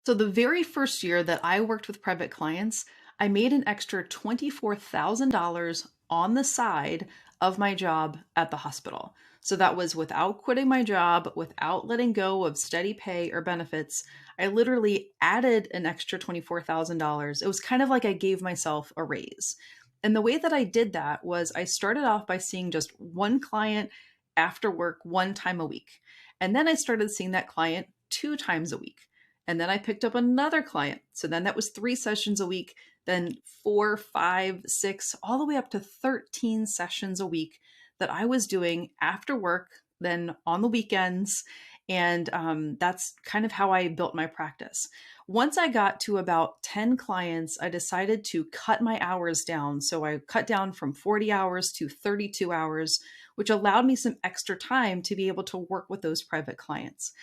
So the very first year that I worked with private clients, I made an extra $24,000 on the side of my job at the hospital. So that was without quitting my job, without letting go of steady pay or benefits. I literally added an extra $24,000. It was kind of like I gave myself a raise. And the way that I did that was I started off by seeing just one client after work one time a week. And then I started seeing that client two times a week. And then I picked up another client. So then that was 3 sessions a week, then 4, 5, 6, all the way up to 13 sessions a week that I was doing after work, then on the weekends. And that's kind of how I built my practice. Once I got to about 10 clients, I decided to cut my hours down. So I cut down from 40 hours to 32 hours, which allowed me some extra time to be able to work with those private clients.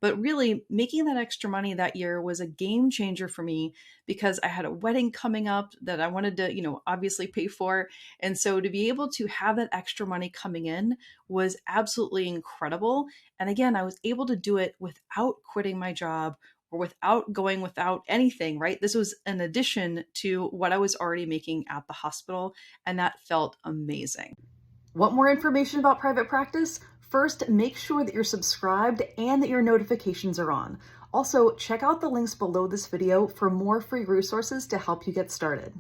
But really, making that extra money that year was a game changer for me because I had a wedding coming up that I wanted to, obviously pay for. And so to be able to have that extra money coming in was absolutely incredible. And again, I was able to do it without quitting my job or without going without anything, right? This was an addition to what I was already making at the hospital. And that felt amazing. Want more information about private practice? First, make sure that you're subscribed and that your notifications are on. Also, check out the links below this video for more free resources to help you get started.